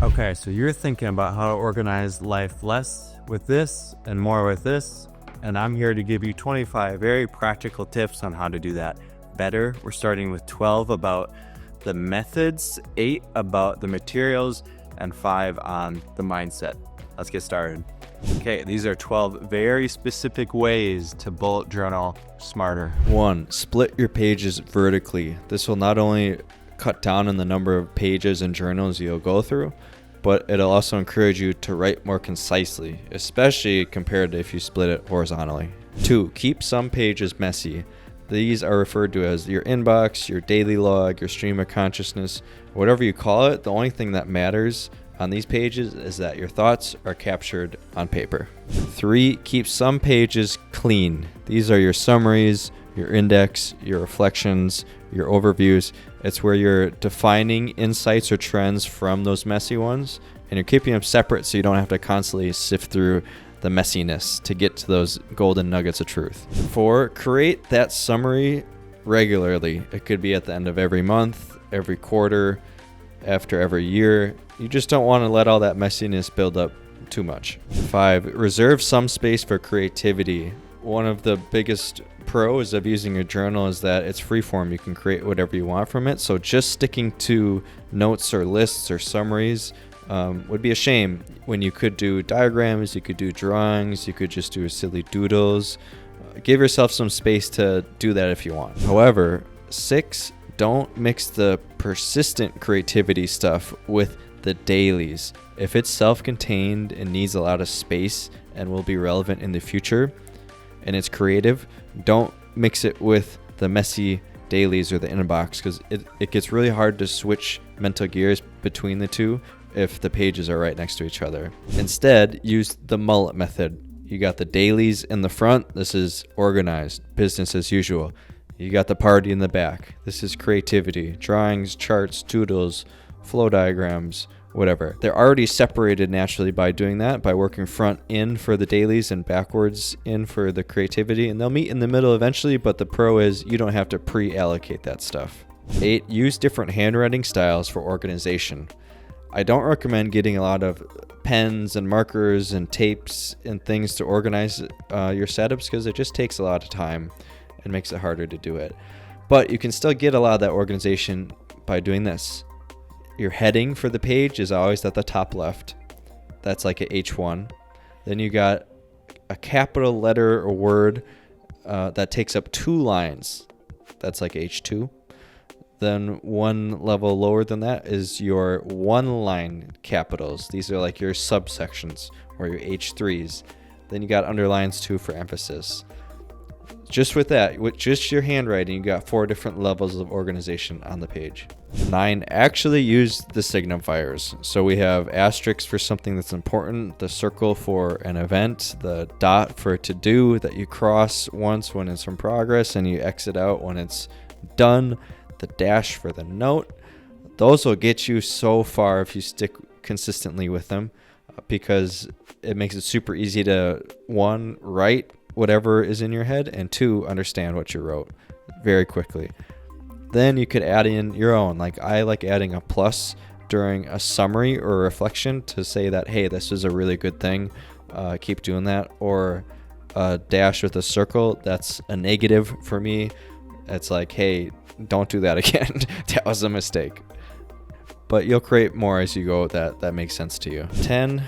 Okay, so you're thinking about how to organize life less with this and more with this, and I'm here to give you 25 very practical tips on how to do that better. We're starting with 12 about the methods, 8 about the materials, and 5 on the mindset. Let's get started. Okay, these are 12 very specific ways to bullet journal smarter. 1. Split your pages vertically. This will not only cut down on the number of pages and journals you'll go through, but it'll also encourage you to write more concisely, especially compared to if you split it horizontally. 2. Keep some pages messy. These are referred to as your inbox, your daily log, your stream of consciousness, whatever you call it. The only thing that matters on these pages is that your thoughts are captured on paper. 3. Keep some pages clean. These are your summaries, your index, your reflections, your overviews. It's where you're defining insights or trends from those messy ones, and you're keeping them separate so you don't have to constantly sift through the messiness to get to those golden nuggets of truth. 4. Create that summary regularly. It could be at the end of every month, every quarter, after every year. You just don't want to let all that messiness build up too much. 5. Reserve some space for creativity. One of the biggest pros of using a journal is that it's freeform. You can create whatever you want from it. So just sticking to notes or lists or summaries would be a shame when you could do diagrams, you could do drawings, you could just do silly doodles. Give yourself some space to do that if you want. However, 6, don't mix the persistent creativity stuff with the dailies. If it's self-contained and needs a lot of space and will be relevant in the future, and it's creative, don't mix it with the messy dailies or the inbox, because it gets really hard to switch mental gears between the two if the pages are right next to each other. Instead, use the Mullet method. You got the dailies in the front. This is organized, business as usual. You got the party in the back. This is creativity, drawings, charts, doodles, flow diagrams, whatever. They're already separated naturally by doing that, by working front in for the dailies and backwards in for the creativity, and they'll meet in the middle eventually, but the pro is you don't have to pre-allocate that stuff. 8, use different handwriting styles for organization. I don't recommend getting a lot of pens and markers and tapes and things to organize your setups, because it just takes a lot of time and makes it harder to do it. But you can still get a lot of that organization by doing this. Your heading for the page is always at the top left. That's like a H1. Then you got a capital letter or word that takes up 2 lines. That's like H2. Then one level lower than that is your 1-line capitals. These are like your subsections or your H3s. Then you got underlines too for emphasis. Just with that, with just your handwriting, you got 4 different levels of organization on the page. 9, actually use the signifiers. So we have asterisks for something that's important, the circle for an event, the dot for to do that you cross once when it's in progress and you exit out when it's done, the dash for the note. Those will get you so far if you stick consistently with them, because it makes it super easy to, 1, write whatever is in your head, and 2, understand what you wrote very quickly. Then you could add in your own. Like I like adding a plus during a summary or a reflection to say that, hey, this is a really good thing. Keep doing that. Or a dash with a circle. That's a negative for me. It's like, hey, don't do that again. That was a mistake. But you'll create more as you go that makes sense to you. 10.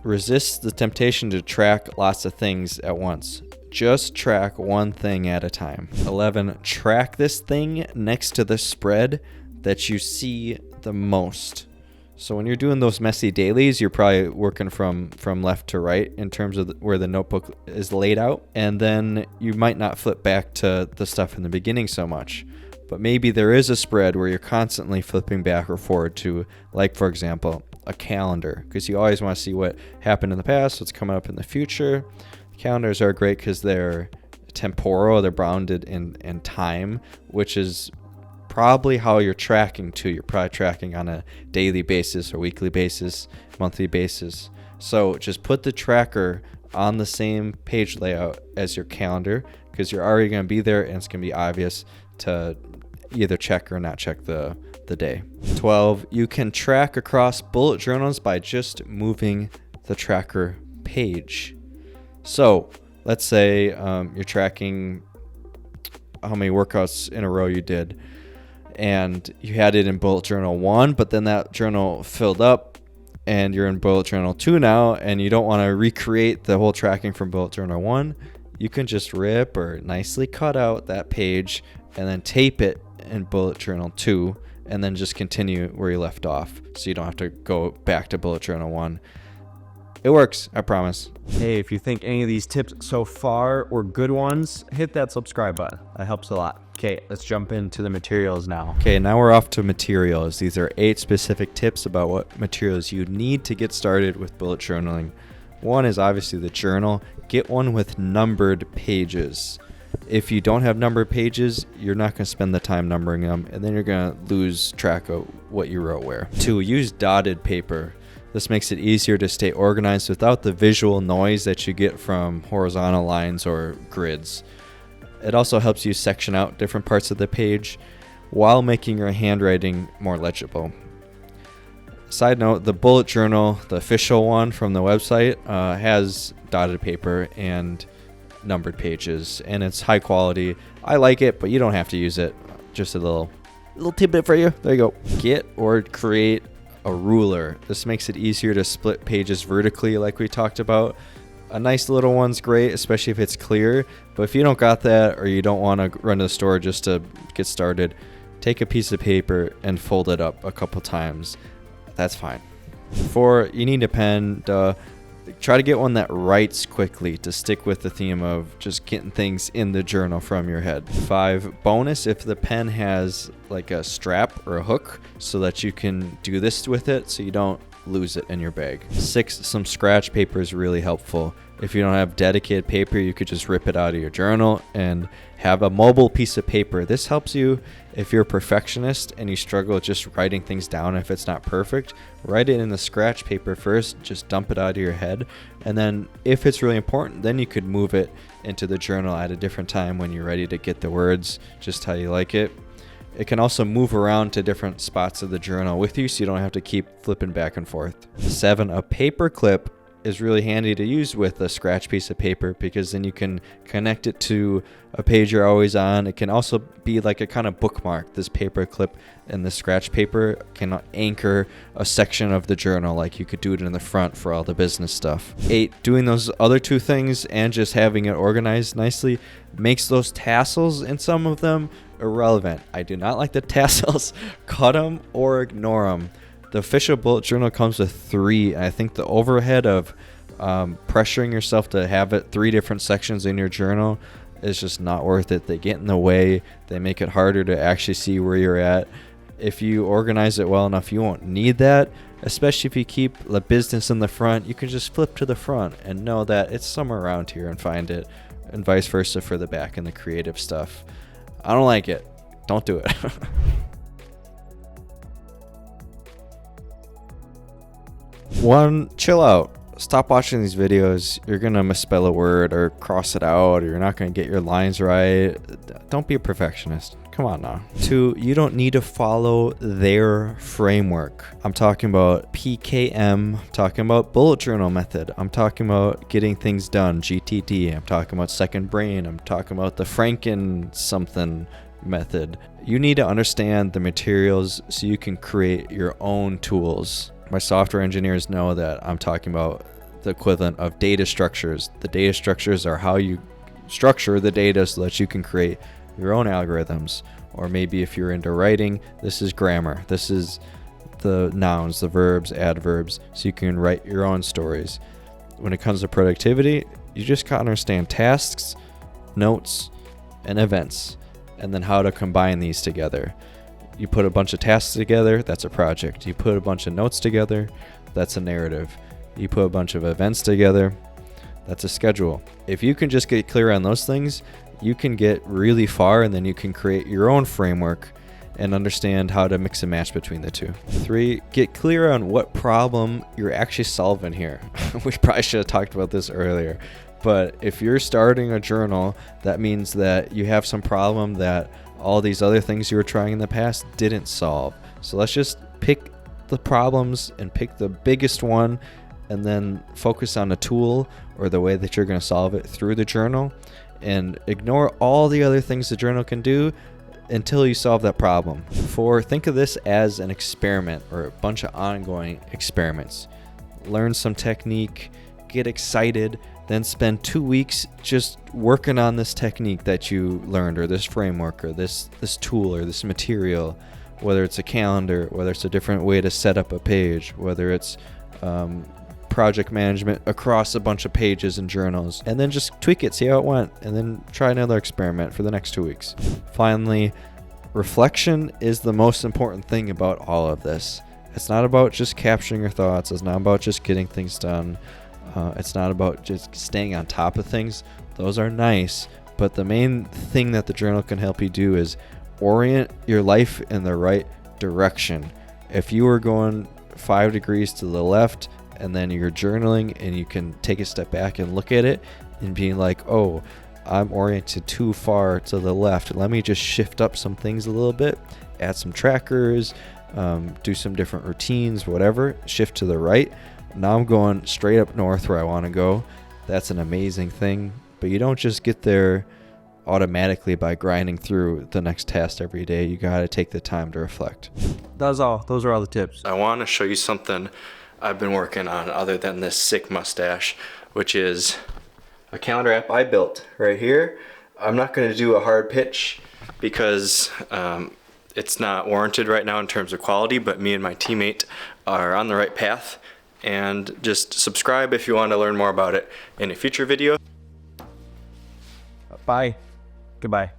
Resist the temptation to track lots of things at once. Just track one thing at a time. 11. Track this thing next to the spread that you see the most. So when you're doing those messy dailies, you're probably working from left to right in terms of where the notebook is laid out. And then you might not flip back to the stuff in the beginning so much. But maybe there is a spread where you're constantly flipping back or forward to, like, for example, a calendar, because you always want to see what happened in the past, what's coming up in the future. Calendars are great because they're temporal, they're bounded in time, which is probably how you're tracking too. You're probably tracking on a daily basis or weekly basis, monthly basis. So just put the tracker on the same page layout as your calendar, because you're already going to be there and it's going to be obvious to either check or not check the day. 12, you can track across bullet journals by just moving the tracker page. So let's say you're tracking how many workouts in a row you did, and you had it in bullet journal 1, but then that journal filled up and you're in bullet journal 2 now, and you don't want to recreate the whole tracking from bullet journal 1. You can just rip or nicely cut out that page and then tape it in bullet journal 2, and then just continue where you left off, so you don't have to go back to bullet journal 1. It works, I promise. Hey, if you think any of these tips so far were good ones, hit that subscribe button. That helps a lot. Okay, let's jump into the materials now. Okay, now we're off to materials. These are 8 specific tips about what materials you need to get started with bullet journaling. One is obviously the journal. Get one with numbered pages. If you don't have numbered pages, you're not going to spend the time numbering them, and then you're going to lose track of what you wrote where. 2, use dotted paper. This makes it easier to stay organized without the visual noise that you get from horizontal lines or grids. It also helps you section out different parts of the page while making your handwriting more legible. Side note, the bullet journal, the official one from the website, has dotted paper and numbered pages, and it's high quality. I like it, but you don't have to use it. Just a little tidbit for you. There you go. Get or create a ruler. This makes it easier to split pages vertically like we talked about. A nice little one's great, especially if it's clear, but if you don't got that, or you don't want to run to the store just to get started, take a piece of paper and fold it up a couple times. That's fine. 4, you need a pen. Try to get one that writes quickly to stick with the theme of just getting things in the journal from your head. 5, bonus if the pen has like a strap or a hook so that you can do this with it so you don't lose it in your bag. 6, some scratch paper is really helpful. If you don't have dedicated paper, you could just rip it out of your journal and have a mobile piece of paper. This helps you if you're a perfectionist and you struggle with just writing things down if it's not perfect. Write it in the scratch paper first, just dump it out of your head, and then if it's really important, then you could move it into the journal at a different time when you're ready to get the words just how you like it. It can also move around to different spots of the journal with you, so you don't have to keep flipping back and forth. 7, a paper clip is really handy to use with a scratch piece of paper, because then you can connect it to a page you're always on. It can also be like a kind of bookmark. This paper clip and the scratch paper can anchor a section of the journal, like you could do it in the front for all the business stuff. 8, doing those other 2 things and just having it organized nicely makes those tassels in some of them irrelevant. I do not like the tassels. Cut them or ignore them. The official bullet journal comes with 3. I think the overhead of pressuring yourself to have it 3 different sections in your journal is just not worth it. They get in the way. They make it harder to actually see where you're at. If you organize it well enough, you won't need that, especially if you keep the business in the front. You can just flip to the front and know that it's somewhere around here and find it, and vice versa for the back and the creative stuff. I don't like it. Don't do it. 1, chill out. Stop watching these videos. You're going to misspell a word or cross it out, or you're not going to get your lines right. Don't be a perfectionist. Come on now. 2, you don't need to follow their framework. I'm talking about PKM. I'm talking about bullet journal method. I'm talking about getting things done, GTD. I'm talking about second brain. I'm talking about the Franken something method. You need to understand the materials so you can create your own tools. My software engineers know that I'm talking about the equivalent of data structures. The data structures are how you structure the data so that you can create your own algorithms. Or maybe if you're into writing, this is grammar. This is the nouns, the verbs, adverbs, so you can write your own stories. When it comes to productivity, you just gotta understand tasks, notes, and events, and then how to combine these together. You put a bunch of tasks together, that's a project. You put a bunch of notes together, that's a narrative. You put a bunch of events together, that's a schedule. If you can just get clear on those things, you can get really far, and then you can create your own framework and understand how to mix and match between the 2. 3, get clear on what problem you're actually solving here. We probably should have talked about this earlier. But if you're starting a journal, that means that you have some problem that all these other things you were trying in the past didn't solve. So let's just pick the problems and pick the biggest one, and then focus on the tool or the way that you're going to solve it through the journal, and ignore all the other things the journal can do until you solve that problem. Think of this as an experiment or a bunch of ongoing experiments. Learn some technique, get excited, then spend 2 weeks just working on this technique that you learned, or this framework, or this tool, or this material, whether it's a calendar, whether it's a different way to set up a page, whether it's project management across a bunch of pages and journals, and then just tweak it, see how it went, and then try another experiment for the next 2 weeks. Finally, reflection is the most important thing about all of this. It's not about just capturing your thoughts. It's not about just getting things done. It's not about just staying on top of things. Those are nice, but the main thing that the journal can help you do is orient your life in the right direction. If you were going 5 degrees to the left, and then you're journaling and you can take a step back and look at it and being like, oh, I'm oriented too far to the left. Let me just shift up some things a little bit, add some trackers, do some different routines, whatever, shift to the right. Now I'm going straight up north where I want to go. That's an amazing thing. But you don't just get there automatically by grinding through the next task every day. You got to take the time to reflect. Those are all the tips. I want to show you something I've been working on other than this sick mustache, which is a calendar app I built right here. I'm not going to do a hard pitch because it's not warranted right now in terms of quality, but me and my teammate are on the right path. And just subscribe if you want to learn more about it in a future video. Bye. Goodbye.